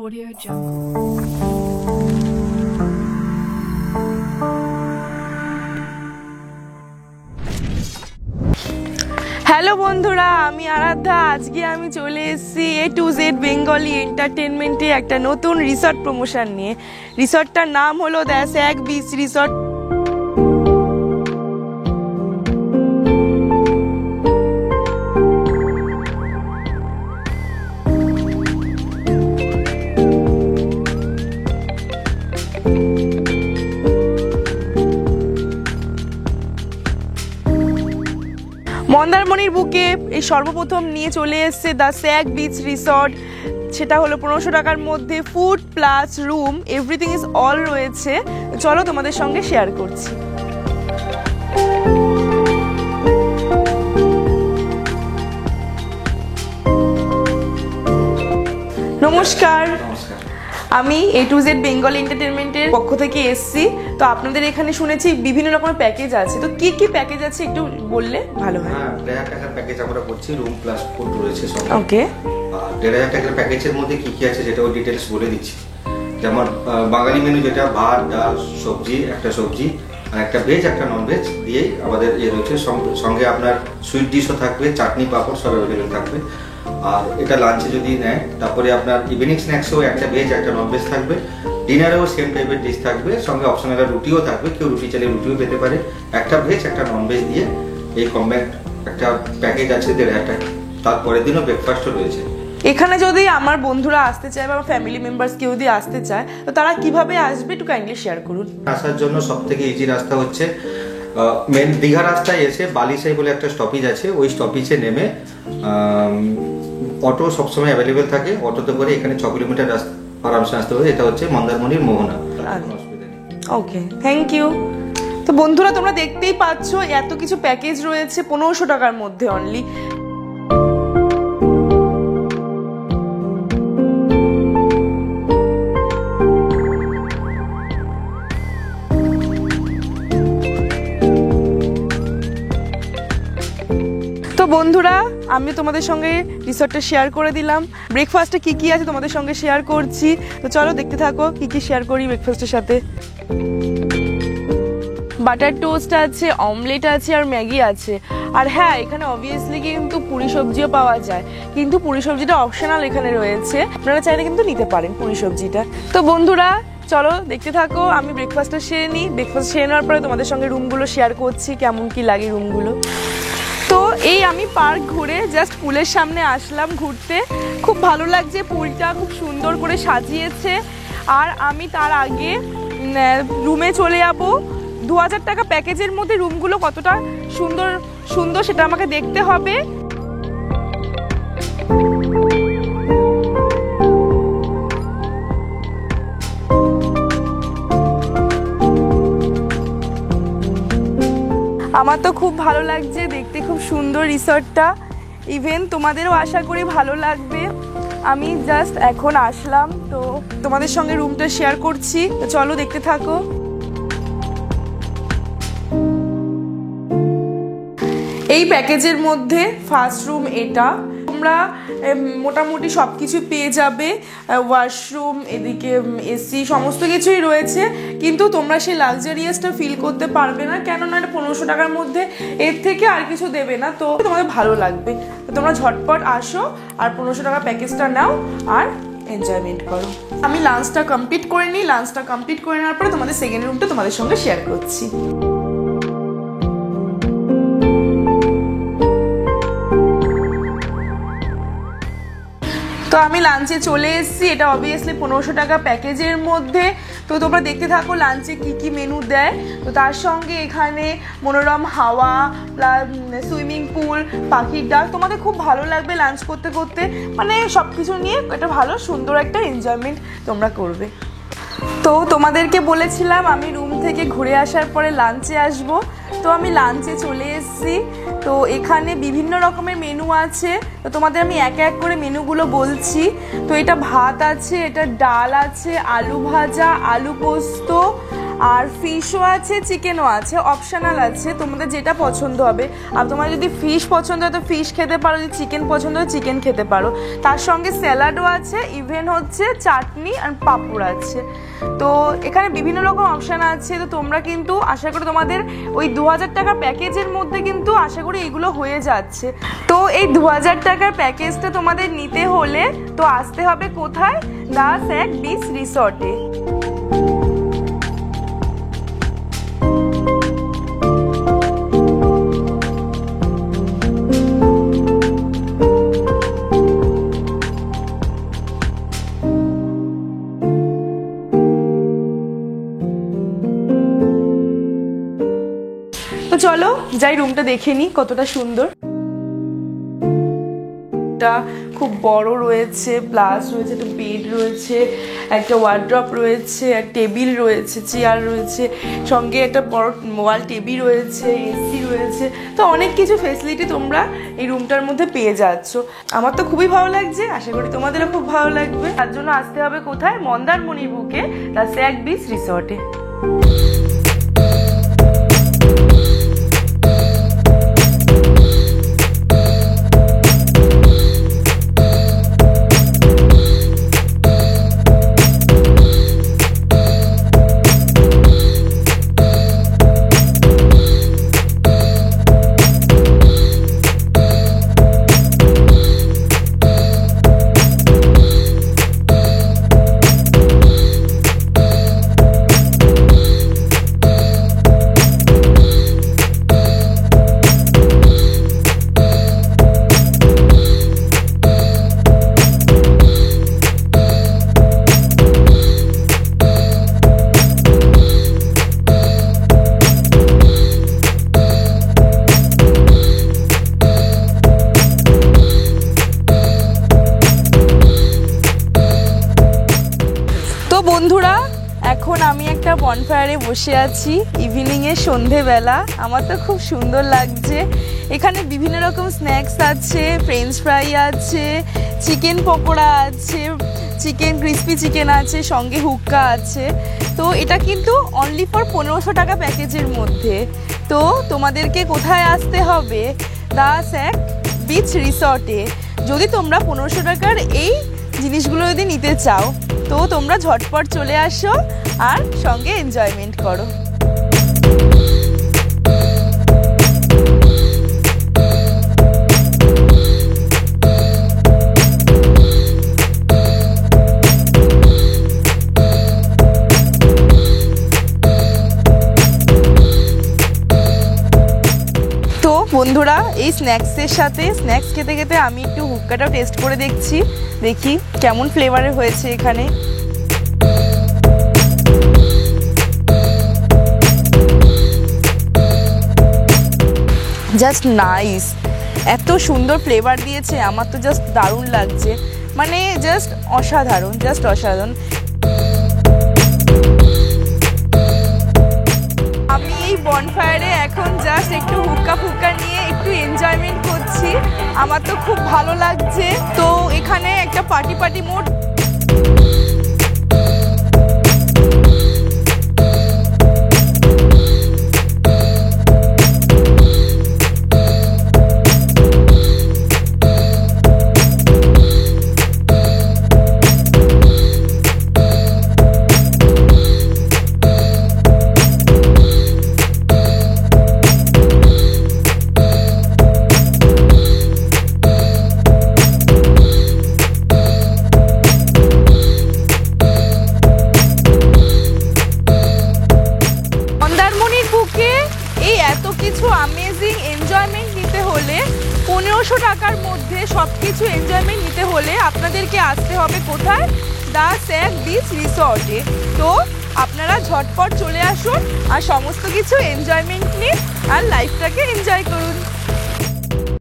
Audio Jungle. Hello বন্ধুরা, আমি আরাধ্যা। আজকে আমি চলে এসেছি A to Z বেঙ্গলি এন্টারটেনমেন্টে একটা নতুন রিসর্ট প্রমোশন নিয়ে। রিসর্টটার নাম হলো দ্য স্যাগ বিচ রিসর্ট। মন্দারমণির বুকে এই সর্বপ্রথম নিয়ে চলে এসেছে দ্য স্যাগ বিচ রিসর্ট। সেটা হলো 1500 টাকার মধ্যে food plus room, everything is all রয়েছে। চলো তোমাদের সঙ্গে শেয়ার করছি। নমস্কার, আমি A to Z বেঙ্গল এন্টারটেনমেন্টের পক্ষ থেকে এসেছি। তো আপনাদের এখানে শুনেছি বিভিন্ন রকমের প্যাকেজ আছে, তো কি কি প্যাকেজ আছে একটু বললে ভালো হয়। হ্যাঁ, 1500 টাকার প্যাকেজ আমরা করছি, রুম প্লাস ফুড রয়েছে সব। ওকে, আর 1500 টাকার প্যাকেজের মধ্যে কি কি আছে সেটাও ডিটেইলস বলে দিচ্ছি। যেমন বাঙালি মেনু, যেটা ভাত ডাল সবজি, একটা সবজি আর একটা ভেজ একটা নন ভেজ দিয়েই আমাদের রয়েছে। সঙ্গে আপনার সুইট ডিশও থাকবে, চাটনি পাঁপড় সব অ্যাভেলেবেল থাকবে। আর এটা লাঞ্চে যদি নেয়, তারপরে আপনার ইভিনিং স্ন্যাক্সেও একটা ভেজ একটা নন ভেজ থাকবে, ডিনারেও সেম টাইপের ডিশ থাকবে, সঙ্গে অপশনাল রুটিও থাকবে, কেউ রুটি চাইলে রুটিও পেতে পারে। একটা ভেজ একটা নন ভেজ দিয়ে এই কম্ব্যাক্ট একটা প্যাকেজ আছে 1500 টাকা। তারপরের দিনও ব্রেকফাস্টও রয়েছে। এখানে যদি আমার বন্ধুরা আসতে চায় বা ফ্যামিলি মেম্বার্স কেউ যদি আসতে চায়, তো তারা কিভাবে আসবে একটু কাইন্ডলি শেয়ার করুন। আসার জন্য সব থেকে ইজি রাস্তা হচ্ছে মেন দীঘা রাস্তায় এসে বালিসাই বলে একটা স্টপেজ আছে, ওই স্টপেজে নেমে অটো সবসময় অ্যাভেলেবেল থাকে। অটোতে করে এখানে 6 কিলোমিটার রাস্তা আরামসে আসতে হবে। এটা হচ্ছে মন্দারমণির মোহনা। ওকে, থ্যাংক ইউ। তো বন্ধুরা, তোমরা দেখতেই পাচ্ছ এত কিছু প্যাকেজ রয়েছে 1500 টাকার মধ্যে অনলি। তো বন্ধুরা, আমি তোমাদের সঙ্গে রিসর্টটা শেয়ার করে দিলাম। ব্রেকফাস্টে কি কি আছে তোমাদের সঙ্গে শেয়ার করছি। তো চলো দেখতে থাকো কি কি শেয়ার করি ব্রেকফাস্টের সাথে। বাটার টোস্ট আছে, অমলেট আছে আর ম্যাগি আছে। আর হ্যাঁ, এখানে অবভিয়াসলি কিন্তু পুরি সবজিও পাওয়া যায়, কিন্তু পুরি সবজিটা অপশনাল এখানে রয়েছে, আপনারা চাইলে কিন্তু নিতে পারেন পুরি সবজিটা। তো বন্ধুরা চলো দেখতে থাকো, আমি ব্রেকফাস্টটা সেরে নিই। ব্রেকফাস্ট সেরে নেওয়ার পরে তোমাদের সঙ্গে রুমগুলো শেয়ার করছি, কেমন কি লাগে রুমগুলো। তো এই আমি পার্ক ঘুরে জাস্ট পুলের সামনে আসলাম ঘুরতে। খুব ভালো লাগছে, পুলটা খুব সুন্দর করে সাজিয়েছে। আর আমি তার আগে রুমে চলে যাবো। 2000 টাকা প্যাকেজের মধ্যে রুমগুলো কতটা সুন্দর সুন্দর সেটা আমাকে দেখতে হবে। আমার তো খুব ভালো লাগছে দেখতে, খুব সুন্দর রিসর্টটা। ইভেন তোমাদেরও আশা করি ভালো লাগবে। আমি জাস্ট এখন আসলাম, তো তোমাদের সঙ্গে রুমটা শেয়ার করছি। তো চলো দেখতে থাকো। এই প্যাকেজের মধ্যে ফার্স্ট রুম এটা। তোমরা মোটামুটি সব কিছু পেয়ে যাবে, ওয়াশরুম, এদিকে এসি, সমস্ত কিছুই রয়েছে। কিন্তু তোমরা সেই লাক্সারিয়াসটা ফিল করতে পারবে না, কেননা এটা 1500 টাকার মধ্যে এর থেকে আর কিছু দেবে না। তো তোমাদের ভালো লাগবে। তো তোমরা ঝটপট আসো আর 1500 টাকা প্যাকেজটা নাও আর এনজয়মেন্ট করো। আমি লাঞ্চটা কমপ্লিট করে নিই। লাঞ্চটা কমপ্লিট করে নেওয়ার পরে তোমাদের সেকেন্ড রুমটা তোমাদের সঙ্গে শেয়ার করছি। তো আমি লাঞ্চে চলে এসেছি। এটা অবভিয়াসলি 1500 টাকা প্যাকেজের মধ্যে। তো তোমরা দেখতে থাকো লাঞ্চে কি কি মেনু দেয়। তো তার সঙ্গে এখানে মনোরম হাওয়া প্লাস সুইমিং পুল, পাখির ডাক। তোমাদের খুব ভালো লাগবে লাঞ্চ করতে করতে, মানে সব কিছু নিয়ে একটা ভালো সুন্দর একটা এনজয়মেন্ট তোমরা করবে। তো তোমাদেরকে বলেছিলাম আমি রুম থেকে ঘুরে আসার পরে লাঞ্চে আসব। তো আমি লাঞ্চে চলে এসেছি। তো এখানে বিভিন্ন রকমের মেনু আছে। তো তোমাদের আমি এক এক করে মেনুগুলো বলছি। তো এটা ভাত আছে, এটা ডাল আছে, আলু ভাজা, আলু পোস্ত আর ফিশও আছে, চিকেনও আছে, অপশনাল আছে, তোমাদের যেটা পছন্দ হবে। আর তোমার যদি ফিশ পছন্দ হয় তো ফিশ খেতে পারো, যদি চিকেন পছন্দ হয় চিকেন খেতে পারো। তার সঙ্গে স্যালাডও আছে, ইভেন হচ্ছে চাটনি আর পাঁপড় আছে। তো এখানে বিভিন্ন রকম অপশান আছে। তো তোমরা কিন্তু আশা করি তোমাদের ওই 2000 টাকার প্যাকেজের মধ্যে কিন্তু আশা করি এগুলো হয়ে যাচ্ছে। তো এই 2000 টাকার প্যাকেজটা তোমাদের নিতে হলে তো আসতে হবে কোথায়? দ্য স্যাক বিচ রিসর্টে। তো চলো যাই রুমটা দেখে নিই কতটা সুন্দর। খুব বড় রয়েছে, প্লাস রয়েছে একটা বেড রয়েছে, একটা ওয়ার্ড্রপ রয়েছে, এক টেবিল রয়েছে, চেয়ার রয়েছে, সঙ্গে একটা বড় ওয়াল টিভি রয়েছে, এসি রয়েছে। তো অনেক কিছু ফেসিলিটি তোমরা এই রুমটার মধ্যে পেয়ে যাচ্ছ। আমার তো খুবই ভালো লাগছে, আশা করি তোমাদেরও খুব ভালো লাগবে। তার জন্য আসতে হবে কোথায়? মন্দারমণির বুকে দ্য স্যাক বিচ রিসর্টে। বন্ধুরা এখন আমি একটা বনফায়ারে বসে আছি, ইভিনিংয়ে সন্ধেবেলা। আমার তো খুব সুন্দর লাগছে। এখানে বিভিন্ন রকম স্ন্যাক্স আছে, ফ্রেঞ্চ ফ্রাই আছে, চিকেন পকোড়া আছে, চিকেন ক্রিসপি চিকেন আছে, সঙ্গে হুক্কা আছে। তো এটা কিন্তু অনলি ফর 1500 টাকা প্যাকেজের মধ্যে। তো তোমাদেরকে কোথায় আসতে হবে? দ্য স্যাক বিচ রিসর্টে। যদি তোমরা 1500 টাকার এই জিনিসগুলো যদি নিতে চাও তো তোমরা ঝটপট চলে আসো আর সঙ্গে এনজয়মেন্ট করো। তো বন্ধুরা এই স্ন্যাক্সের সাথে স্ন্যাক্স খেতে খেতে আমি একটু হুক্কাটাও টেস্ট করে দেখি কেমন ফ্লেভারের হয়েছে এখানে। জাস্ট নাইস, এত সুন্দর ফ্লেভার দিয়েছে, আমার তো জাস্ট দারুণ লাগছে, মানে জাস্ট অসাধারণ, জাস্ট অসাধারণ। আমি এই বনফায়ারে এখন জাস্ট একটু হুক্কা নিয়ে একটু এনজয়মেন্ট করছি, আমার তো খুব ভালো লাগছে। তো এখানে একটা পার্টি মোড। কিছু অ্যামেজিং এনজয়মেন্ট নিতে হলে 1500 টাকার মধ্যে সব কিছু এনজয়মেন্ট নিতে হলে আপনাদেরকে আসতে হবে কোথায়? দ্য স্যাক বিচ রিসর্টে। তো আপনারা ঝটপট চলে আসুন আর সমস্ত কিছু এনজয়মেন্ট নিন আর লাইফটাকে এনজয় করুন।